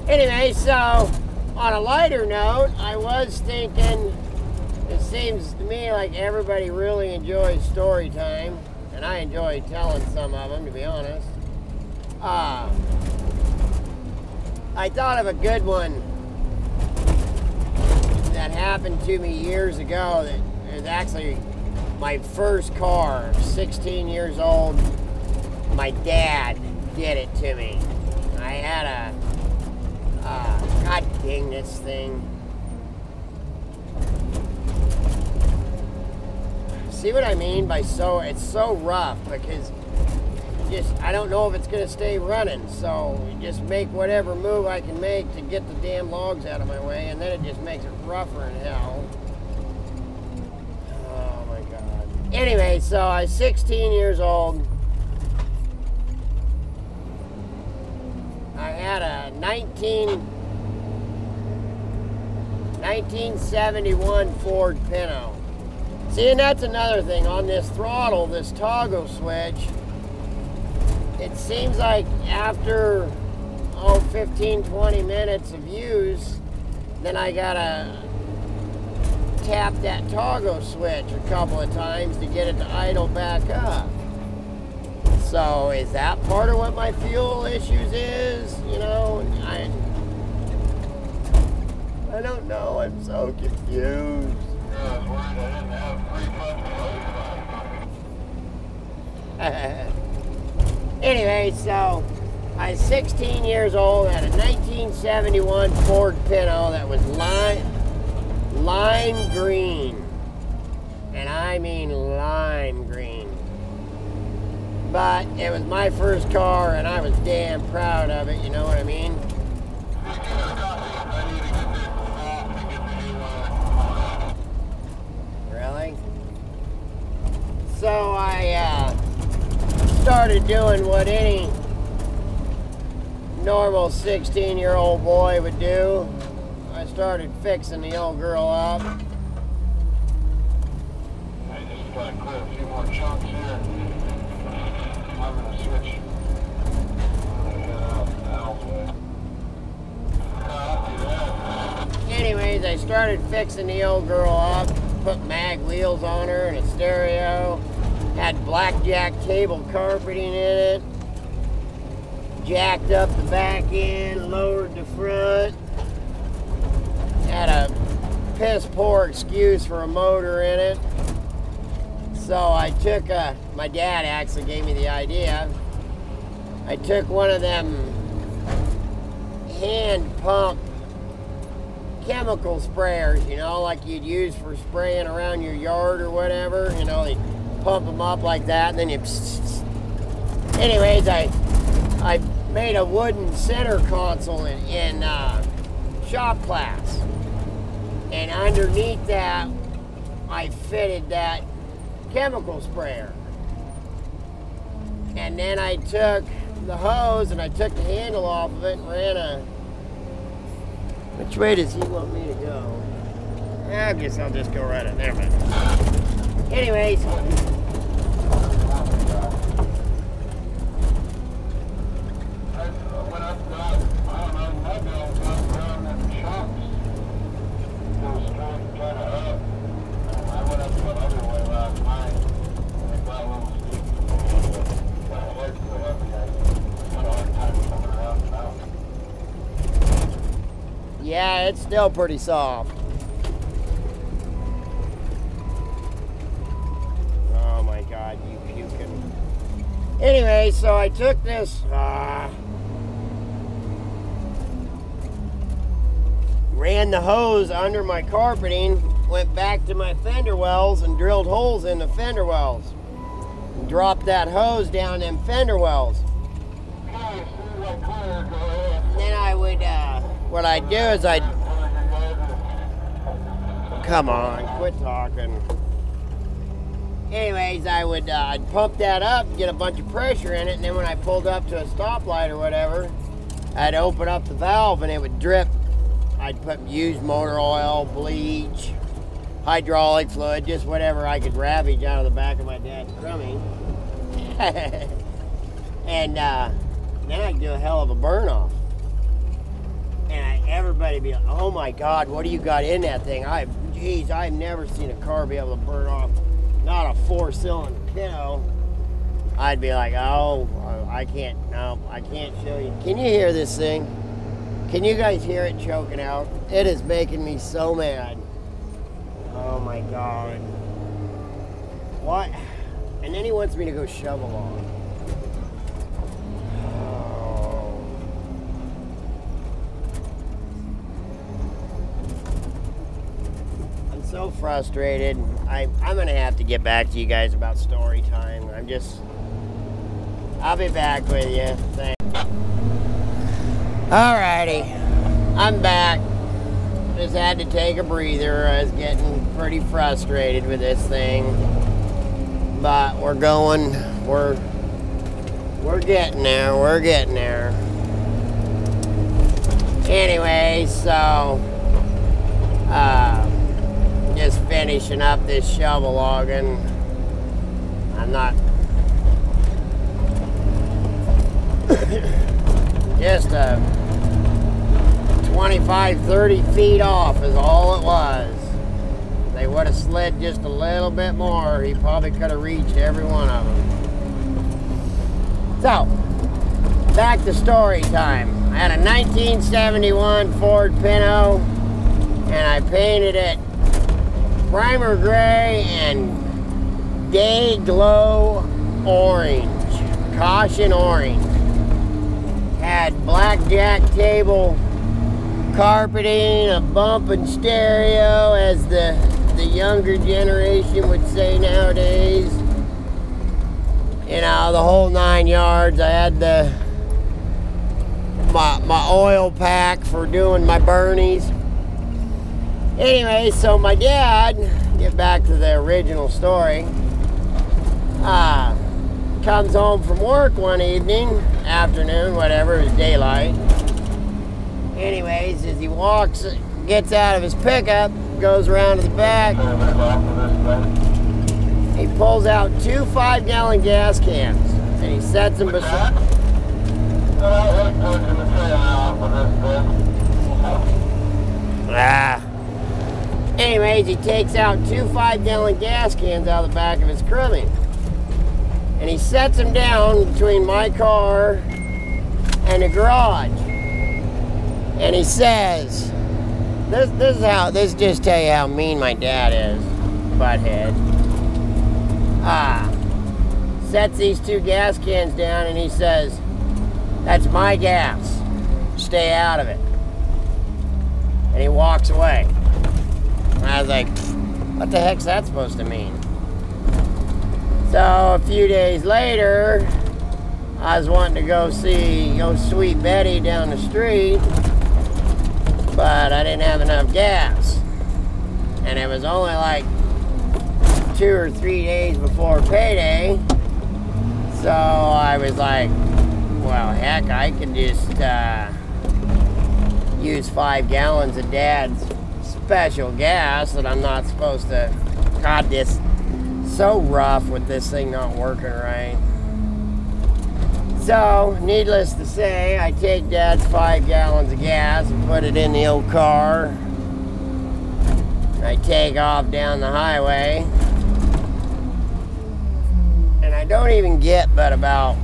Anyway, so on a lighter note, I was thinking, it seems to me like everybody really enjoys story time, and I enjoy telling some of them, to be honest. I thought of a good one that happened to me years ago. That was actually my first car, 16 years old. My dad did it to me. I had a, God dang this thing. See what I mean by it's so rough because I don't know if it's gonna stay running, so just make whatever move I can make to get the damn logs out of my way, and then it just makes it rougher than hell. Oh my God. Anyway, so I was 16 years old. I had a 1971 Ford Pinto. See, and that's another thing on this throttle, this toggle switch. It seems like after 15-20 minutes of use, then I gotta tap that toggle switch a couple of times to get it to idle back up. So is that part of what my fuel issues is? You know, I don't know. I'm so confused. Anyway, so I was 16 years old, had a 1971 Ford Pinto that was lime green. And I mean lime green. But it was my first car and I was damn proud of it, you know what I mean? Really? So I started doing what any normal 16-year-old boy would do. I started fixing the old girl up. I just got to clear a few more chunks here. I'm going to switch. Anyways, I started fixing the old girl up, put mag wheels on her and a stereo, had blackjack table carpeting in it, jacked up the back end, lowered the front, had a piss poor excuse for a motor in it. So I took my dad actually gave me the idea. I took one of them hand pump chemical sprayers, you know, like you'd use for spraying around your yard or whatever. You know, they pump them up like that, and then you. Anyways, I made a wooden center console in shop class, and underneath that, I fitted that chemical sprayer. And then I took the hose and I took the handle off of it and ran a. Which way does he want me to go? I guess I'll just go right in there, man. Anyways. Yeah, it's still pretty soft. Oh my God, you puking. Anyway, so I took this, ran the hose under my carpeting, went back to my fender wells and drilled holes in the fender wells. And dropped that hose down them fender wells. And then I would, what I'd do is come on, quit talking. Anyways, I'd pump that up, get a bunch of pressure in it, and then when I pulled up to a stoplight or whatever, I'd open up the valve and it would drip. I'd put used motor oil, bleach, hydraulic fluid, just whatever I could ravage out of the back of my dad's crummy. And then I'd do a hell of a burn off. everybody be like, oh my God, what do you got in that thing? Geez, I've never seen a car be able to burn off, not a 4-cylinder Pinto. I'd be like, oh, I can't show you. Can you hear this thing? Can you guys hear it choking out? It is making me so mad. Oh my God. What? And then he wants me to go shovel on. Oh. I'm so frustrated. I'm gonna have to get back to you guys about story time. I'll be back with you. Thanks. Alrighty, I'm back. Just had to take a breather. I was getting pretty frustrated with this thing, but we're getting there. We're getting there. Anyway, so just finishing up this shovel logging. I'm not just 25-30 feet off is all it was. They would have slid just a little bit more. He probably could have reached every one of them. So, back to story time. I had a 1971 Ford Pinto, and I painted it primer gray and day glow orange, caution orange. Had blackjack table carpeting, a bumping stereo, as the younger generation would say nowadays. You know, the whole 9 yards. I had my oil pack for doing my burnies. Anyway, so my dad, get back to the original story, comes home from work one evening, afternoon, whatever, it was daylight. Anyways, as he walks, gets out of his pickup, goes around to the back, he pulls out 2 5-gallon gas cans, and he sets them beside. Anyways, he takes out 2 5-gallon gas cans out of the back of his Crummie, and he sets them down between my car and the garage. And he says, this just tell you how mean my dad is, butthead. Sets these 2 gas cans down and he says, that's my gas, stay out of it. And he walks away. And I was like, what the heck's that supposed to mean? So a few days later, I was wanting to go see Sweet Betty down the street, but I didn't have enough gas. And it was only like 2 or 3 days before payday. So I was like, well, heck, I can just use 5 gallons of Dad's special gas that I'm not supposed to. God, this so rough with this thing not working right. So, needless to say, I take Dad's 5 gallons of gas and put it in the old car. I take off down the highway. And I don't even get but about,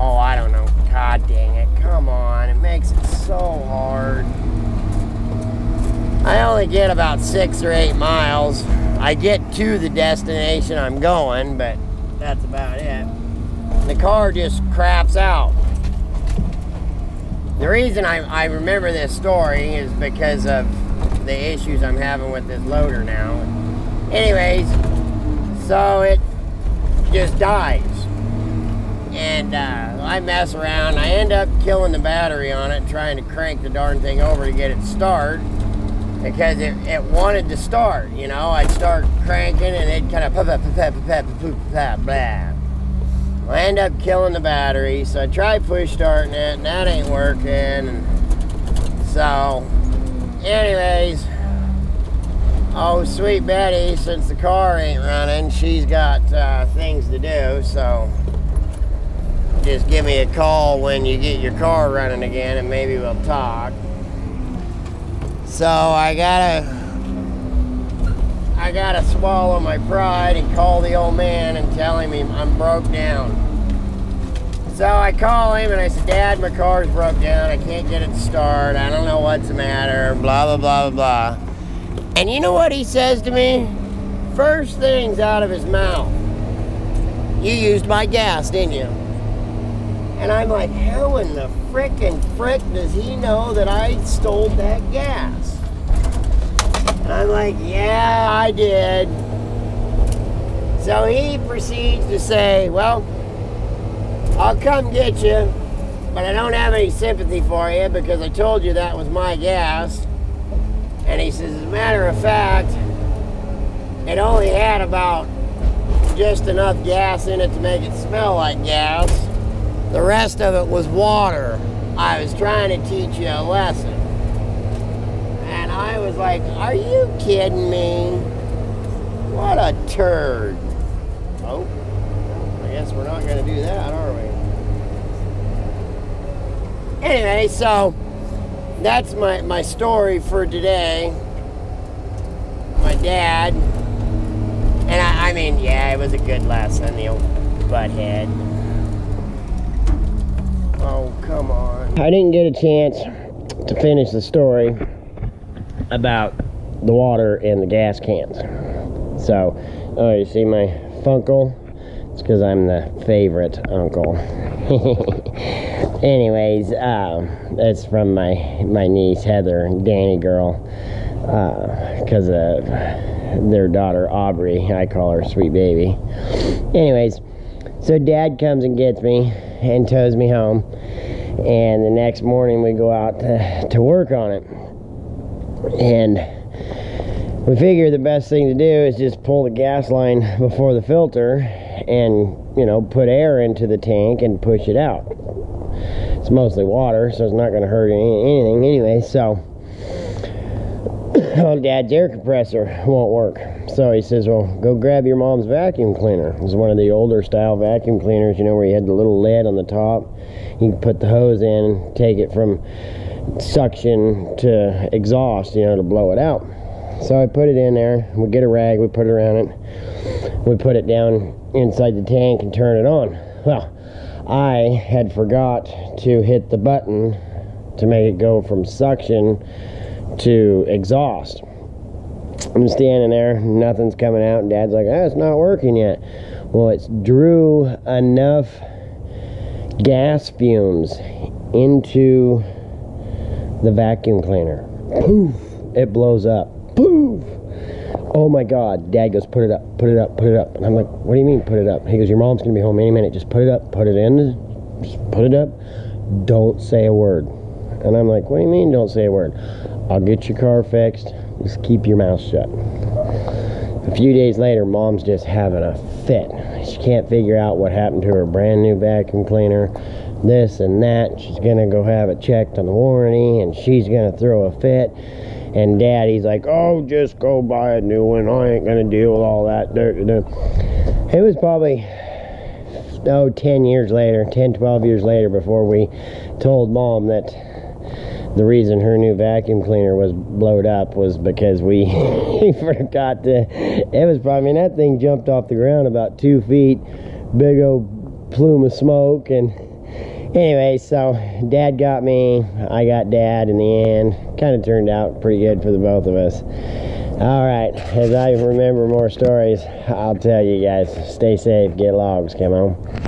oh, I don't know. God dang it. Come on. It makes it so hard. I only get about 6 or 8 miles. I get to the destination I'm going, but that's about it. The car just craps out. The reason I remember this story is because of the issues I'm having with this loader now. Anyways, so it just dies. And I mess around. I end up killing the battery on it, trying to crank the darn thing over to get it to start. Because it wanted to start, you know. I'd start cranking and it'd kind of blah. I end up killing the battery, so I try push starting it, and that ain't working. And so, anyways, oh, Sweet Betty, since the car ain't running, she's got things to do, so just give me a call when you get your car running again, and maybe we'll talk. So I gotta swallow my pride and call the old man and tell him I'm broke down. So I call him and I said, Dad, my car's broke down. I can't get it to start. I don't know what's the matter. Blah, blah, blah, blah, blah. And you know what he says to me? First things out of his mouth. You used my gas, didn't you? And I'm like, how in the frickin' frick does he know that I stole that gas? And I'm like, yeah, I did. So he proceeds to say, well, I'll come get you, but I don't have any sympathy for you because I told you that was my gas. And he says, as a matter of fact, it only had about just enough gas in it to make it smell like gas. The rest of it was water. I was trying to teach you a lesson. And I was like, are you kidding me? What a turd. Oh, I guess we're not going to do that, are we? Anyway, so that's my story for today. My dad. And I mean, yeah, it was a good lesson, the old butthead. Oh, come on. I didn't get a chance to finish the story about the water in the gas cans. So, oh, you see my funkle? It's because I'm the favorite uncle. Anyways, that's from my niece Heather, Danny girl, because of their daughter Aubrey. I call her Sweet Baby. Anyways, so Dad comes and gets me and tows me home, and the next morning we go out to work on it, and we figure the best thing to do is just pull the gas line before the filter and, you know, put air into the tank and push it out. It's mostly water, so it's not going to hurt anything anyway. So well, Dad's air compressor won't work, so he says, well, go grab your mom's vacuum cleaner. It was one of the older style vacuum cleaners, you know, where you had the little lid on the top. You can put the hose in and take it from suction to exhaust, you know, to blow it out. So I put it in there. We get a rag, we put it around it, we put it down inside the tank and turn it on. Well, I had forgot to hit the button to make it go from suction to exhaust. I'm standing there, nothing's coming out, and Dad's like, oh, it's not working yet. Well, it's drew enough gas fumes into the vacuum cleaner. Poof! It blows up. Poof! Oh my God. Dad goes, put it up, put it up, put it up. And I'm like, what do you mean put it up? He goes, your mom's gonna be home any minute. Just put it up, put it in, just put it up. Don't say a word. And I'm like, what do you mean don't say a word? I'll get your car fixed. Just keep your mouth shut. A few days later, Mom's just having a fit. She can't figure out what happened to her brand new vacuum cleaner. This and that. She's gonna go have it checked on the warranty, and she's gonna throw a fit. And Dad, he's like, oh, just go buy a new one. I ain't gonna deal with all that. It was probably 10 years later, 10, 12 years later, before we told Mom that the reason her new vacuum cleaner was blowed up was because we forgot to. It was probably, I mean, that thing jumped off the ground about 2 feet, big old plume of smoke. And anyway, so Dad got me, I got Dad in the end. Kind of turned out pretty good for the both of us. All right, as I remember more stories, I'll tell you guys. Stay safe, get logs, come on.